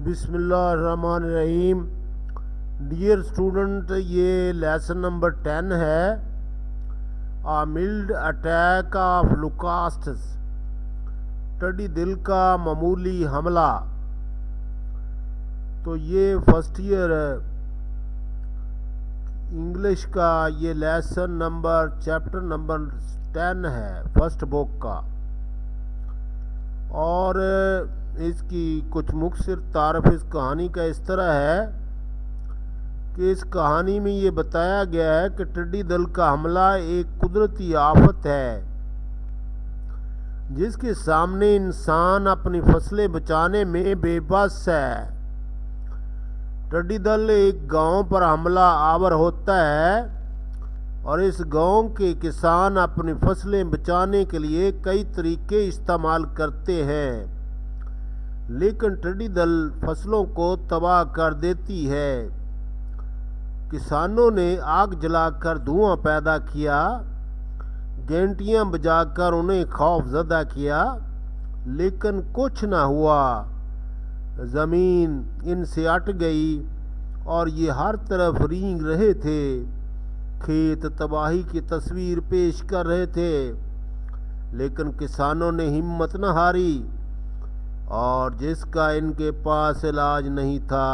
बिस्मिल्लाहिर्रहमानिर्रहीम। Dear student, ये lesson number 10 है। आ मिल्ड अटैक ऑफ लुकास्टस, टडी दिल का मामूली हमला। तो ये फर्स्ट ईयर इंग्लिश का ये लेसन नंबर चैप्टर नंबर 10 है फर्स्ट बुक का। और इसकी कुछ मुख्तसर तारफ़ इस कहानी का इस तरह है कि इस कहानी में ये बताया गया है कि टिड्डी दल का हमला एक कुदरती आफत है जिसके सामने इंसान अपनी फसलें बचाने में बेबस है। टिड्डी दल एक गांव पर हमला आवर होता है और इस गांव के किसान अपनी फसलें बचाने के लिए कई तरीके इस्तेमाल करते हैं, लेकिन टिड्डी दल फसलों को तबाह कर देती है। किसानों ने आग जलाकर धुआं पैदा किया, घंटियां बजाकर उन्हें खौफजदा किया, लेकिन कुछ ना हुआ। ज़मीन इनसे अट गई और ये हर तरफ रींग रहे थे। खेत तबाही की तस्वीर पेश कर रहे थे, लेकिन किसानों ने हिम्मत न हारी और जिसका इनके पास इलाज नहीं था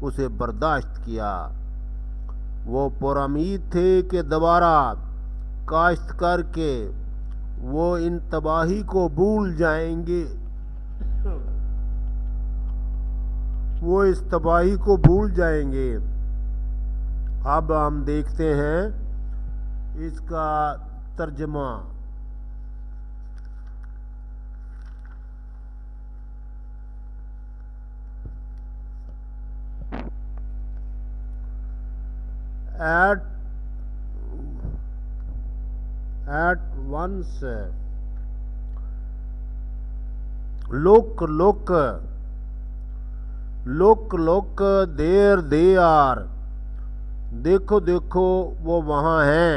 उसे बर्दाश्त किया। वो पुरुम्मीद थे कि दोबारा काश्त करके वो इन तबाही को भूल जाएंगे, वो इस तबाही को भूल जाएंगे। अब हम देखते हैं इसका तर्जमा। At once, look, there they are। देखो देखो वो वहाँ हैं।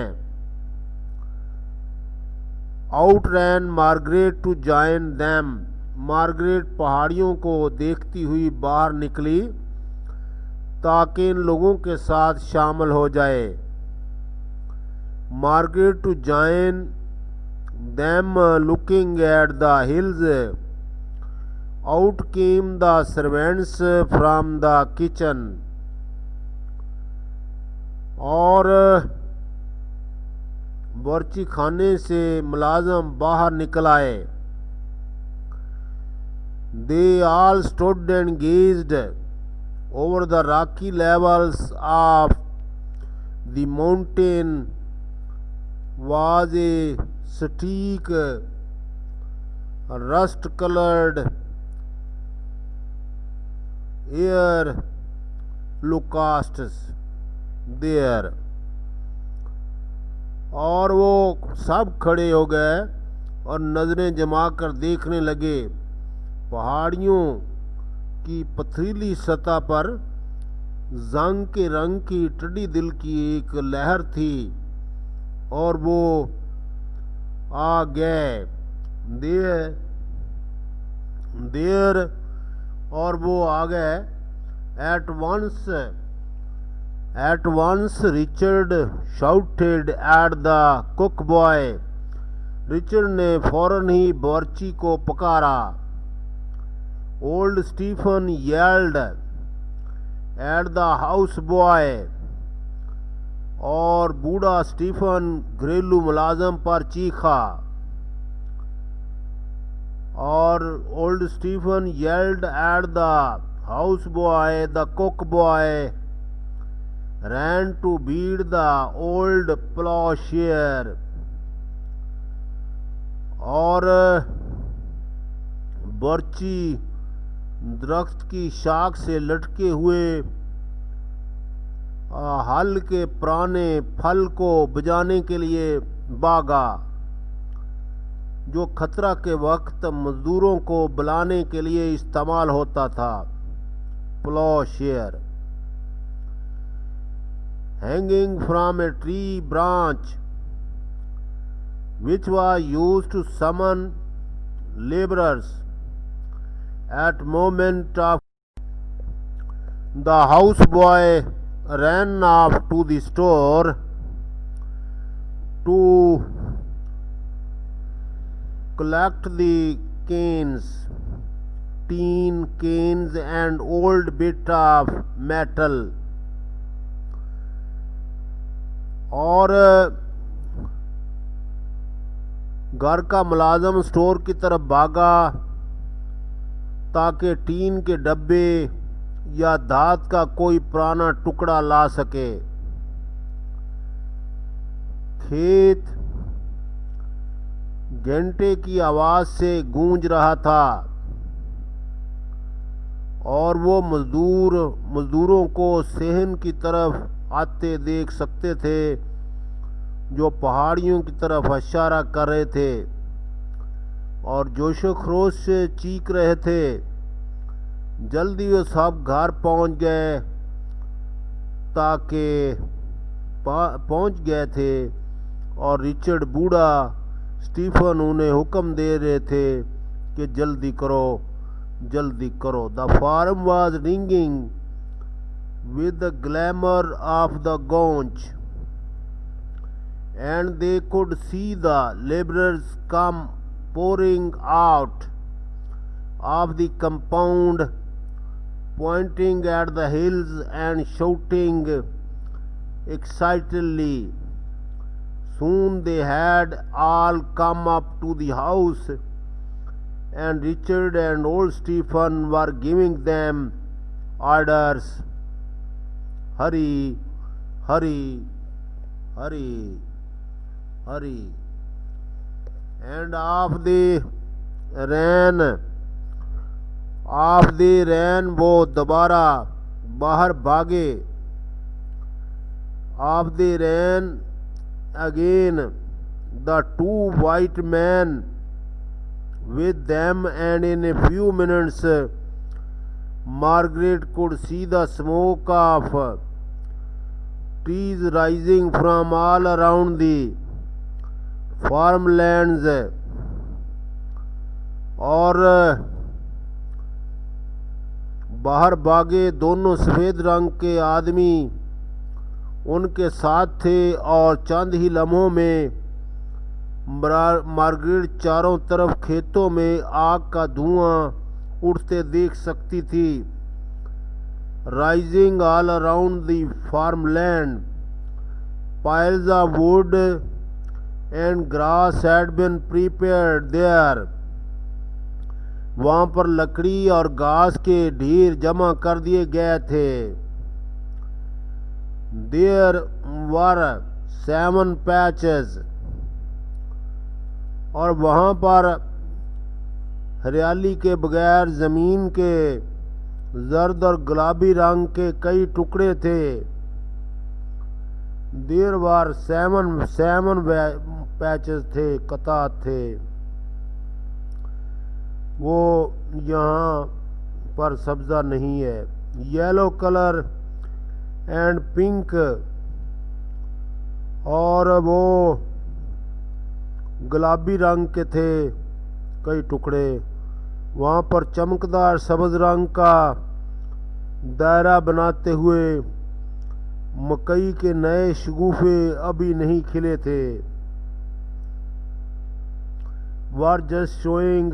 Out ran Margaret to join them. Margaret पहाड़ियों को देखती हुई बाहर निकली ताकि इन लोगों के साथ शामिल हो जाए। Margaret to join them looking at the hills. Out came the servants from the kitchen. और बावर्ची खाने से मुलाजम बाहर निकल आए। They all stood and gazed over the rocky levels of the mountain was a streak rust coloured air locusts there. और वो सब खड़े हो गए और नज़रें जमा कर देखने लगे। पहाड़ियों की पथरीली सतह पर जंग के रंग की टिड्डी दिल की एक लहर थी और वो आ गए देर और वो आ गए। At once Richard shouted at the cook boy। Richard ने फौरन ही बावर्ची को पुकारा। Old Stephen yelled at the house boy। और बूढ़ा स्टीफन घरेलू मुलाजम पर चीखा। और old Stephen yelled at the house boy। The cook boy ran to beat the old plowshare। और बावर्ची दरख्त की शाख से लटके हुए हल के पुराने फल को बजाने के लिए भागा, जो खतरा के वक्त मजदूरों को बुलाने के लिए इस्तेमाल होता था। प्लॉशेयर। Hanging from a tree branch which was used to summon laborers at moment of The houseboy ran off to the store to collect the canes, tin canes and old bit of metal. और घर का मुलाजम store की तरफ भागा ताकि tin के डब्बे या धात का कोई पुराना टुकड़ा ला सके। खेत घंटे की आवाज से गूंज रहा था और वो मजदूरों को सहन की तरफ आते देख सकते थे जो पहाड़ियों की तरफ इशारा कर रहे थे और जोशो खरोश से चीख रहे थे। जल्दी वो सब घर पहुंच गए पहुंच गए थे और रिचर्ड बूढ़ा स्टीफन उन्हें हुक्म दे रहे थे कि जल्दी करो जल्दी करो। The farm was ringing with the glamour of the gongs and they could see the laborers come pouring out of the compound, pointing at the hills and shouting excitedly. Soon they had all come up to the house, and Richard and old Stephen were giving them orders. Hurry, hurry, hurry, hurry. And off they ran वो दोबारा बाहर भागे। Off they ran again, the two white men with them, and in a few minutes Margaret could see the smoke of trees rising from all around the farmlands। और बाहर भागे दोनों सफ़ेद रंग के आदमी उनके साथ थे और चंद ही लम्हों में मार्गरेट चारों तरफ खेतों में आग का धुआं उठते देख सकती थी। Rising all around the farmland, piles of wood and grass had been prepared there। वहाँ पर लकड़ी और घास के ढेर जमा कर दिए गए थे। There were 7 patches, और वहाँ पर हरियाली के बगैर ज़मीन के जर्द और गुलाबी रंग के कई टुकड़े थे। There were 7 पैचेस थे, कतार थे। वो यहाँ पर सब्ज़ा नहीं है। येलो कलर एंड पिंक, और वो गुलाबी रंग के थे कई टुकड़े। वहाँ पर चमकदार सब्ज़ रंग का दायरा बनाते हुए मकई के नए शगुफे अभी नहीं खिले थे। Were just showing,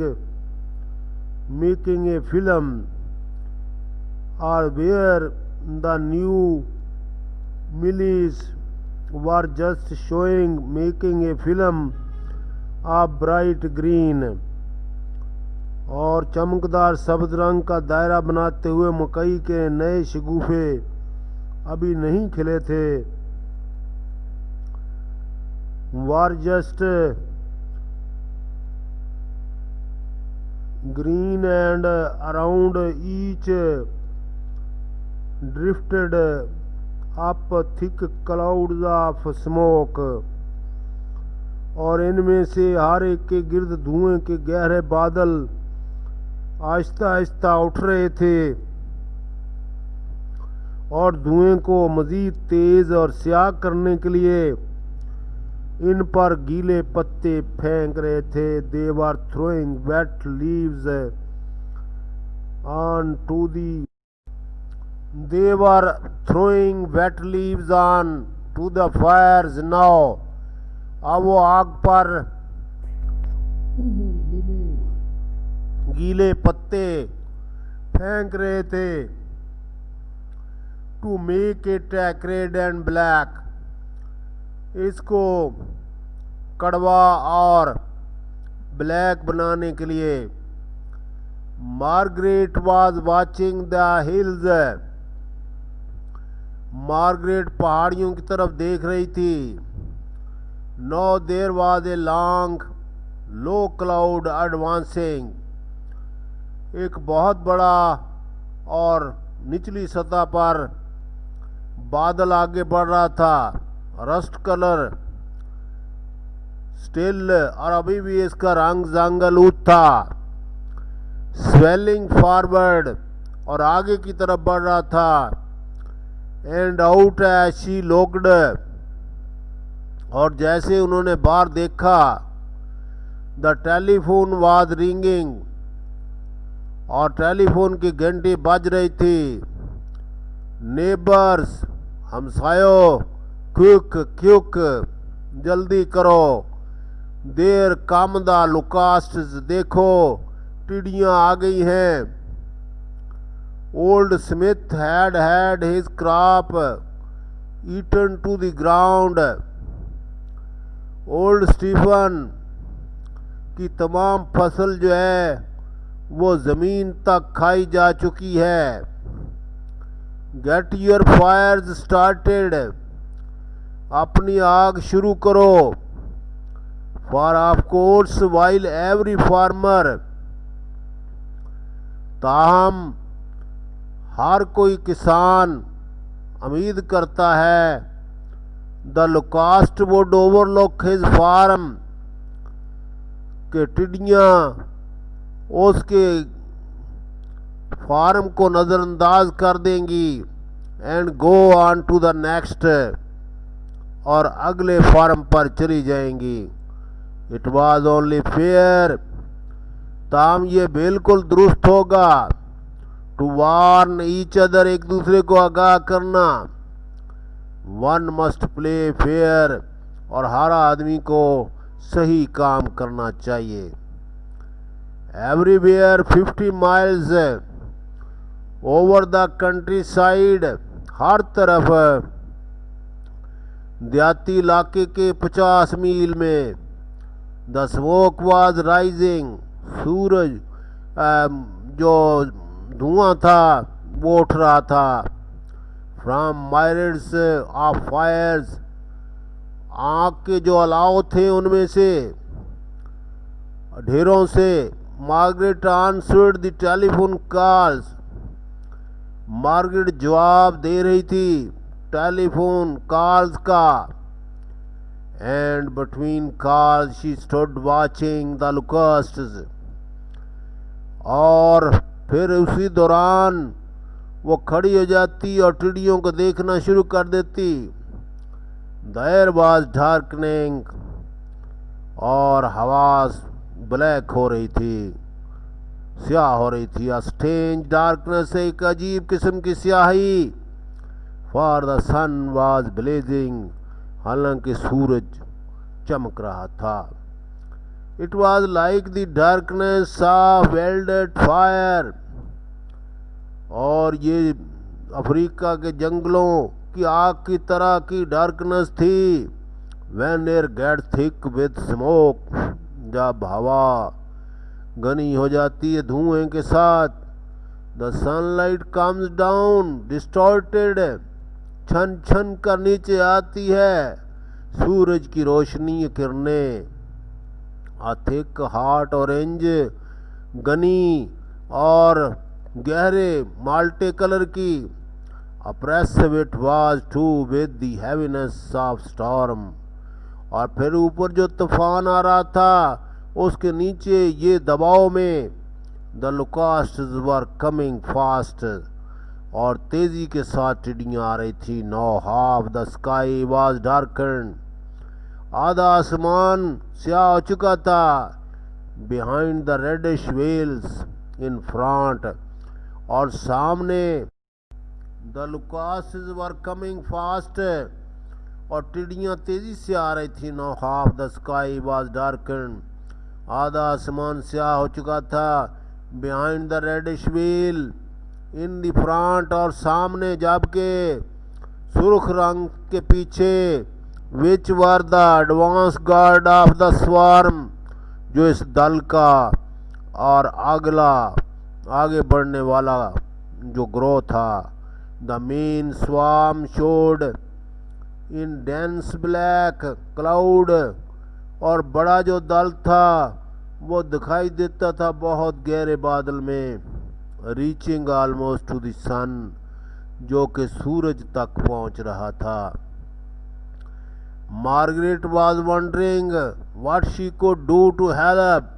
making a film, or where the new millies were just showing, making a film of bright green। और चमकदार सब्ज रंग का दायरा बनाते हुए मकई के नए शगुफे अभी नहीं खिले थे। Were just green, and around each drifted up thick clouds of smoke। और इनमें से हर एक के गिर्द धुएं के गहरे बादल आहिस्ता आहिस्ता उठ रहे थे और धुएं को मज़ीद तेज़ और स्याह करने के लिए इन पर गीले पत्ते फेंक रहे थे। They were throwing wet leaves on to the They were throwing wet leaves on to the fires now. अब वो आग पर गीले पत्ते फेंक रहे थे। To make it acrid and black, इसको कड़वा और ब्लैक बनाने के लिए। Margaret was watching the hills, Margaret पहाड़ियों की तरफ देख रही थी। Now there was a long low cloud advancing, एक बहुत बड़ा और निचली सतह पर बादल आगे बढ़ रहा था। रस्ट कलर स्टिल, और अभी भी इसका रंग जंगलूत था। स्वेलिंग फॉरवर्ड, और आगे की तरफ बढ़ रहा था। And out as she looked, और जैसे उन्होंने बाहर देखा, द टेलीफोन वाज रिंगिंग, और टेलीफोन की घंटी बज रही थी। नेबर्स, हमसायों, क्विक क्विक, जल्दी करो। देर कम द लोकास्ट्स, देखो टिड्डियां आ गई हैं। Old Smith had his crop eaten to the ground, old Stephen की तमाम फसल जो है वो ज़मीन तक खाई जा चुकी है। गेट योर फायर्स स्टार्टेड, अपनी आग शुरू करो। For of course while every farmer, ताहम हर कोई किसान उम्मीद करता है, the locust would overlook his farm, के टिड्डियाँ उसके फार्म को नज़रअंदाज कर देंगी। And go on to the next, और अगले फार्म पर चली जाएंगी। इट वॉज ओनली फेयर, ताम ये बिल्कुल दुरुस्त होगा। टू वार्न ईच अदर, एक दूसरे को आगाह करना। वन मस्ट प्ले फेयर, और हर आदमी को सही काम करना चाहिए। Everywhere 50 miles over the countryside, हर तरफ देहाती इलाके के 50 मील में। द स्मोक वाज राइजिंग, सूरज जो धुआं था वो उठ रहा था। फ्रॉम मायरिड्स ऑफ फायर्स, आग के जो अलाव थे उनमें से, ढेरों से। Margaret answered the telephone calls, Margaret जवाब दे रही थी टेलीफोन कॉल्स का। And between calls she stood watching the locusts, और फिर उसी दौरान वो खड़ी हो जाती और टिड्डियों को देखना शुरू कर देती। देयर वाज डार्कनिंग, और हवा ब्लैक हो रही थी, स्याह हो रही थी। स्ट्रेंज डार्कनेस, एक अजीब किस्म की स्याही। For the sun was blazing, हालांकि सूरज चमक रहा था। It was like the darkness of welded fire, और ये अफ्रीका के जंगलों की आग की तरह की डार्कनेस थी। When air get thick with smoke, जब हवा घनी हो जाती है धुएं के साथ। The sunlight comes down distorted, छन छन कर नीचे आती है सूरज की रोशनी किरणें। अ थिक हॉट ऑरेंज, घनी और गहरे माल्टे कलर की। Oppressive it was too with the heaviness of storm, और फिर ऊपर जो तूफान आ रहा था उसके नीचे ये दबाव में। The locusts were coming fast, और तेजी के साथ टिड्डियाँ आ रही थी। Now half the sky was darken, आधा आसमान स्याह हो चुका था। Behind the reddish veils in front, और सामने the locusts were coming fast, और टिड्डियाँ तेजी से आ रही थी। Now half the sky was darken, आधा आसमान स्याह हो चुका था। Behind the reddish wheel, in the front, और सामने जबकि सुर्ख रंग के पीछे। Which were the advance guard of the swarm, जो इस दल का और अगला आगे बढ़ने वाला जो ग्रोह था। The main swarm showed in dense black cloud, और बड़ा जो दल था वो दिखाई देता था बहुत गहरे बादल में। Reaching almost to the sun, जो कि सूरज तक पहुंच रहा था। Margaret was wondering what she could do to help,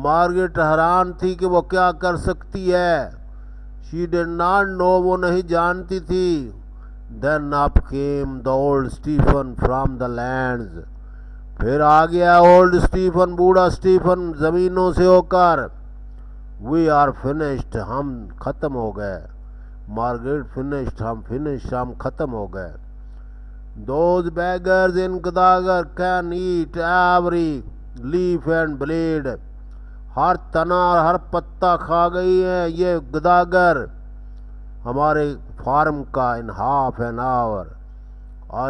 Margaret हैरान थी कि वो क्या कर सकती है। शी डिड नॉट नो, वो नहीं जानती थी। Then up came the old Stephen from the lands, फिर आ गया ओल्ड स्टीफन, बूढ़ा स्टीफन जमीनों से होकर। वी आर फिनिश्ड, हम खत्म हो गए। मार्गरेट फिनिश्ड, हम खत्म हो गए। दोज बेगर्स इन गदागर can eat every leaf and blade, हर तना और हर पत्ता खा गई है ये गदागर हमारे फार्म का। इन हाफ एन आवर,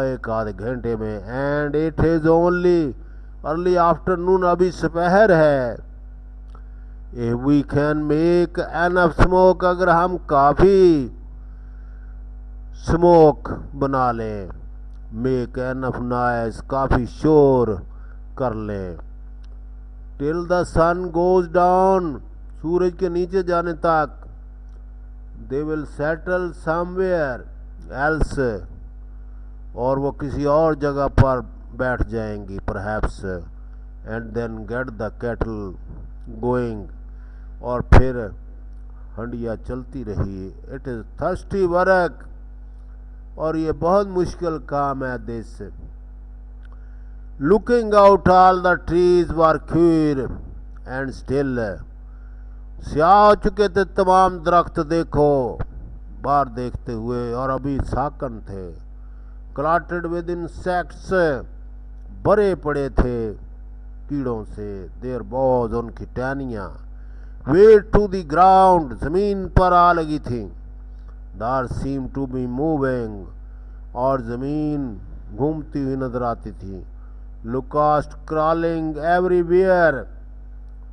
एक आधे घंटे में। And it is only early afternoon, अभी दोपहर है। If we can make enough smoke, अगर हम काफ़ी स्मोक बना लें। मेक एनफ नॉइज, काफ़ी शोर कर लें। Till the sun goes down, सूरज के नीचे जाने तक। They will settle somewhere else, और वो किसी और जगह पर बैठ जाएंगी perhaps. And then get the cattle going, और फिर हंडिया चलती रही। इट इज़ थर्स्टी वर्क, और ये बहुत मुश्किल काम है this. Looking out all the trees were cure and still, स्याह हो चुके थे तमाम दरख्त, देखो बाहर देखते हुए, और अभी साकन थे। क्लॉटेड विद इंसेक्ट्स, भरे पड़े थे कीड़ों से। देयर बॉज, उनकी टहनियाँ। वेट टू द ग्राउंड, जमीन पर आ लगी थी। दार सीम टू बी मूविंग, और जमीन घूमती हुई नजर आती थी। लुकास्ट क्रॉलिंग एवरीवेयर,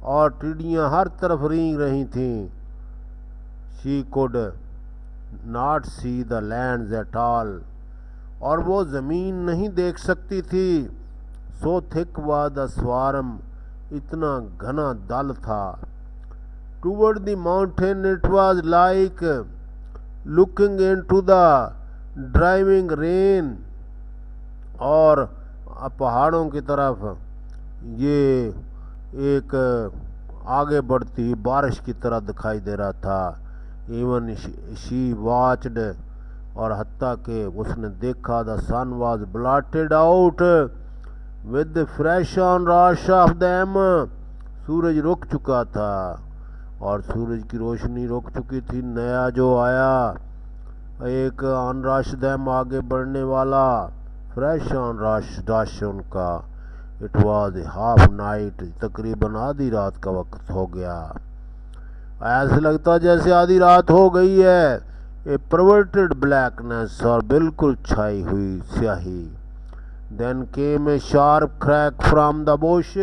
और टिड्डियाँ हर तरफ रेंग रही थीं। She could not see the lands at all, और वो ज़मीन नहीं देख सकती थी। सो थिक वा द स्वार्म, इतना घना दल था। Toward the mountain it was like looking into the driving rain, और पहाड़ों की तरफ ये एक आगे बढ़ती बारिश की तरह दिखाई दे रहा था। इवन शी वॉच्ड, और हत्ता के उसने देखा। The sun was blotted out with fresh onrush of them, सूरज रुक चुका था, और सूरज की रोशनी रुक चुकी थी। नया जो आया एक ऑन रश देम, आगे बढ़ने वाला। फ्रेश ऑन रश उनका। इट वाज हाफ नाइट, तकरीबन आधी रात का वक्त हो गया। ऐसे लगता जैसे आधी रात हो गई है। ए परवर्टेड ब्लैकनेस, और बिल्कुल छाई हुई स्याही। Then came a sharp crack from the bush,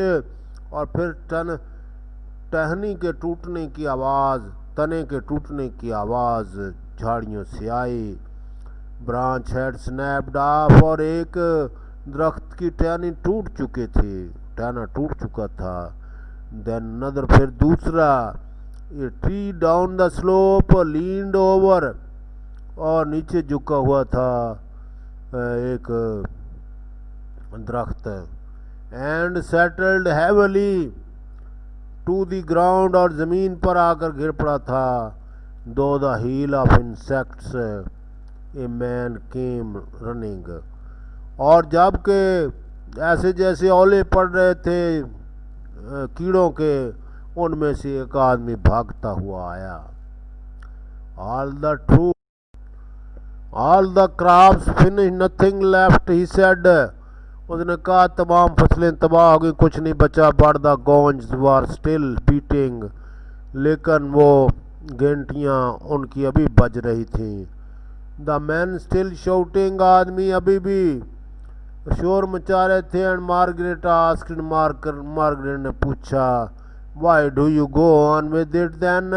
और फिर टहनी के टूटने की आवाज़, तने के टूटने की आवाज़ झाड़ियों से आई। ब्रांच हैड स्नैप्ड ऑफ, और एक दरख्त की टहनी टूट चुकी थी, टहना टूट चुका था। देन नदर, फिर दूसरा। A tree down the slope leaned over, और नीचे झुका हुआ था एक दरख्त। And settled heavily to the ground, और ज़मीन पर आकर गिर पड़ा था। Though the hail of insects a man came running, और जबकि ऐसे जैसे ओले पड़ रहे थे कीड़ों के, उनमें से एक आदमी भागता हुआ आया। All the truth all the crops finish nothing left he said. उसने कहा तमाम फसलें तबाह हो गई, कुछ नहीं बचा। But the gongs were still beating, लेकिन वो घंटियाँ उनकी अभी बज रही थीं। द मैन स्टिल शाउटिंग, आदमी अभी भी शोर मचा रहे थे। एंड मार्गरेट आस्क्ड, मार्गरेट ने पूछा, why do you go on with it then,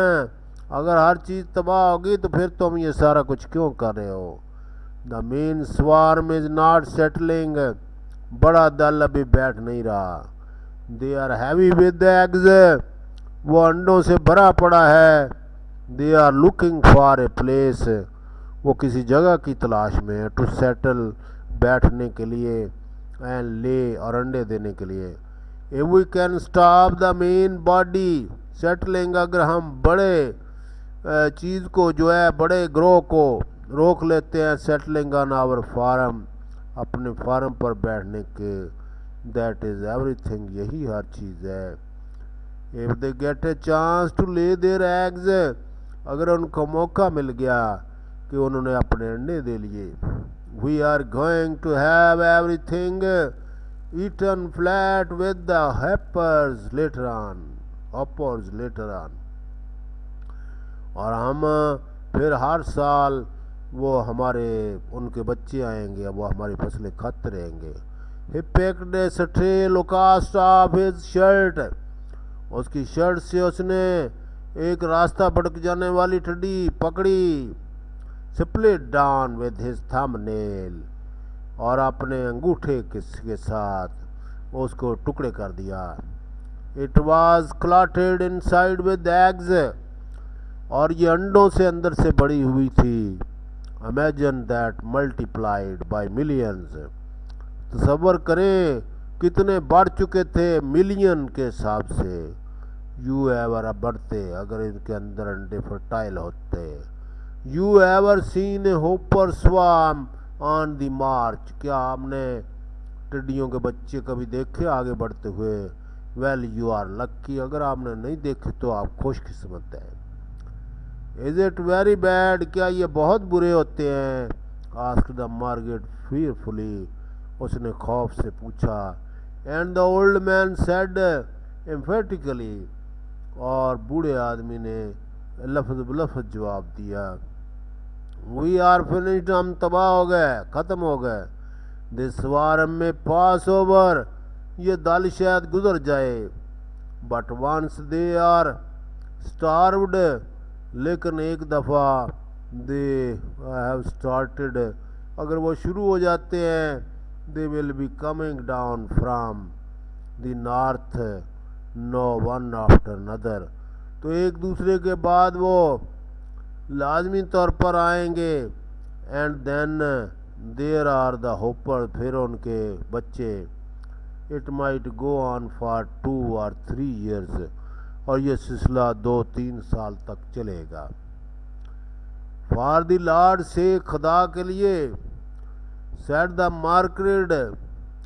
अगर हर चीज़ तबाह होगी तो फिर तुम ये सारा कुछ क्यों कर रहे हो। The main swarm is not settling, बड़ा दल अभी बैठ नहीं रहा। They are heavy with eggs, वो अंडों से भरा पड़ा है। They are looking for a place, वो किसी जगह की तलाश में है। टू सेटल, बैठने के लिए। एंड ले, और अंडे देने के लिए। If we can stop the main body settling, अगर हम बड़े चीज़ को जो है, बड़े ग्रोह को रोक लेते हैं, सेटलिंग ऑन आवर फार्म, अपने फार्म पर बैठने के, दैट इज़ एवरीथिंग, यही हर चीज़ है। If they get a chance to lay their eggs, अगर उनको मौका मिल गया कि उन्होंने अपने अंडे दे लिए। We are going to have everything eaten flat with the hoppers later on, hoppers later on, और हम फिर हर साल वो हमारे उनके बच्चे आएंगे, वो हमारी फसलें खाते रहेंगे। He picked a stray locust off his shirt, उसकी शर्ट से उसने एक रास्ता भटक जाने वाली टड्डी पकड़ी। Split down with his thumbnail, और अपने अंगूठे के साथ उसको टुकड़े कर दिया। It was clotted inside with eggs, और ये अंडों से अंदर से बड़ी हुई थी। Imagine that multiplied by millions, तसव्वुर करें कितने बढ़ चुके थे मिलियन के हिसाब से। यू एवर बढ़ते, अगर इनके अंदर अंडे फर्टाइल होते। You ever seen a hopper swarm on the march, क्या आपने टिड्डियों के बच्चे कभी देखे आगे बढ़ते हुए। वेल यू आर लक्की, अगर आपने नहीं देखे तो आप खुशकिस्मत हैं। इज इट वेरी बैड, क्या ये बहुत बुरे होते हैं। आस्क्ड द मार्गरेट फीयरफुली, उसने खौफ से पूछा। And the old man said emphatically, और बूढ़े आदमी ने लफ्ज़ बलफ्ज़ जवाब दिया। वी आर फिनिश्ड, हम तबाह हो गए, ख़त्म हो गए। दिस स्वार्म में पास ओवर, ये दल शायद गुजर जाए। But once they are starved, लेकिन एक दफ़ा दे हैव स्टार्टेड, अगर वो शुरू हो जाते हैं, they will be coming down from the north, no one after another, तो एक दूसरे के बाद वो लाजमी तौर पर आएंगे। And then there are the hopper, फिर उनके बच्चे। It might go on for 2 or 3 years, और ये सिलसिला 2-3 साल तक चलेगा। फॉर द लॉर्ड से, खुदा के लिए। Said the Margaret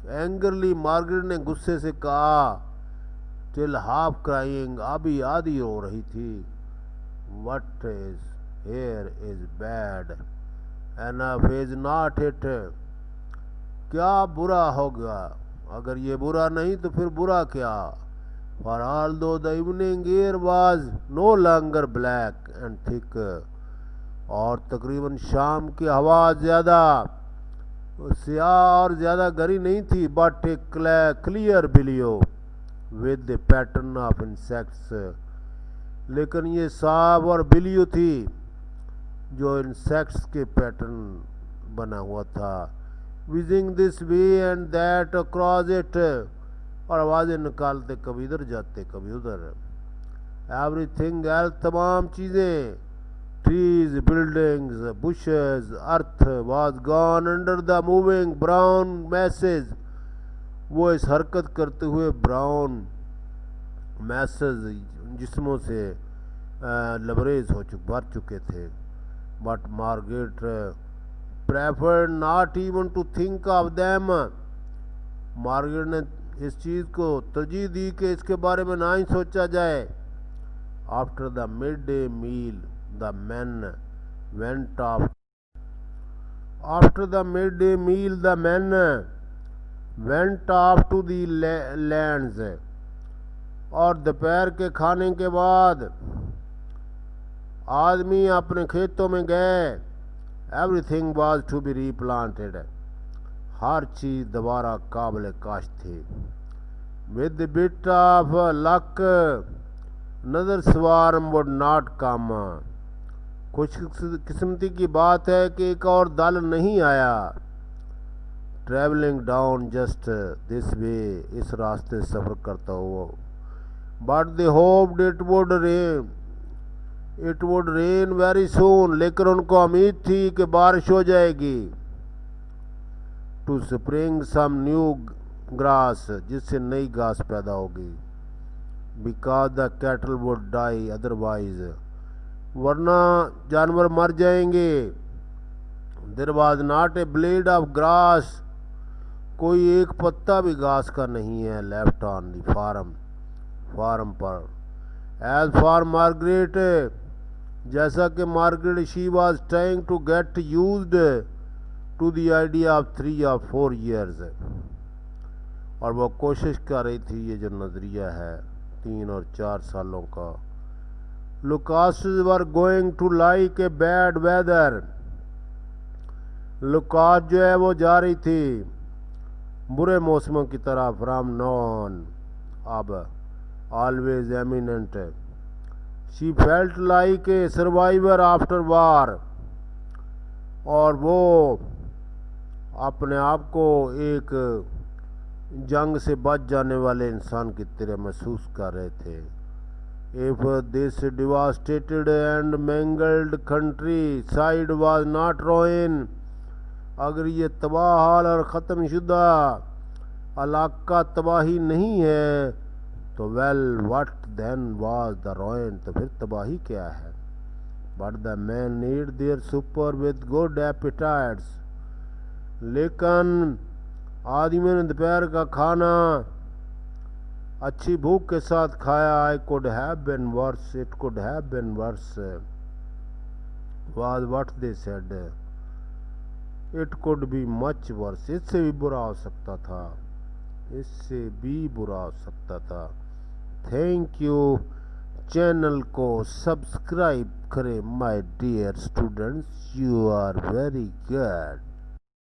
angrily, Margaret ने गुस्से से कहा। टिल हाफ क्राइंग, अभी आधी रो रही थी। What is here is bad, enough is not it, क्या बुरा होगा, अगर ये बुरा नहीं तो फिर बुरा क्या। For although the evening air was no longer black and thick, और तकरीबन शाम की हवा ज़्यादा स्याह और ज़्यादा गहरी नहीं थी। But A clear blue with the pattern of insects, लेकिन ये साफ और ब्लू थी जो इंसेक्ट्स के पैटर्न बना हुआ था। Wheezing this way and that across it, और आवाज़ें निकालते, कभी इधर जाते कभी उधर। एवरीथिंग एल्स, तमाम चीज़ें, trees, buildings, bushes, earth was gone under the moving brown message, वो इस हरकत करते हुए ब्राउन मैसेज जिस्मों से लबरेज भर चुके थे। But Margaret preferred not even to think of them, Margaret ने इस चीज़ को तरजीह दी कि इसके बारे में ना ही सोचा जाए। After the midday meal the man went off After the midday meal, the men went off to the lands. और दोपहर के खाने के बाद आदमी अपने खेतों में गए. Everything was to be replanted. हर चीज़ दोबारा काबिल काश्त थी. With the bit of luck another swarm would not come. खुशकिस्मती की बात है कि एक और दल नहीं आया. Travelling down just this way, इस रास्ते सफ़र करता हुआ. But they hoped it would rain very soon, लेकिन उनको उम्मीद थी कि बारिश हो जाएगी. To spring some new grass, जिससे नई घास पैदा होगी. Because the cattle would die otherwise, वरना जानवर मर जाएंगे. There was not a blade of grass, कोई एक पत्ता भी घास का नहीं है लेफ्ट ऑन दी फार्म पर. एज फॉर मार्गरेट, जैसा कि Margaret she was trying to get used to the idea of 3 or 4 years, और वह कोशिश कर रही थी ये जो नज़रिया है 3 और 4 सालों का. Lucas were going to like a bad weather, Lucas जो है वो जा रही थी बुरे मौसमों की तरह. फ्राम नॉन, अब always eminent. She felt like a survivor after war, और वो अपने आप को एक जंग से बच जाने वाले इंसान की तरह महसूस कर रहे थे. If this devastated and mangled country side was not ruin, अगर ये तबाह और ख़त्म शुदा इलाका तबाही नहीं है तो well what then was the ruin, तो फिर तबाही क्या है. But the man need their supper with good appetites, लेकिन आदमी ने दोपहर का खाना अच्छी भूख के साथ खाया. I could have been worse, it could have been worse was what they said. It could be much worse, इससे भी बुरा हो सकता था, इससे भी बुरा हो सकता था. Thank you. चैनल को सब्सक्राइब करें my dear students, you are very good.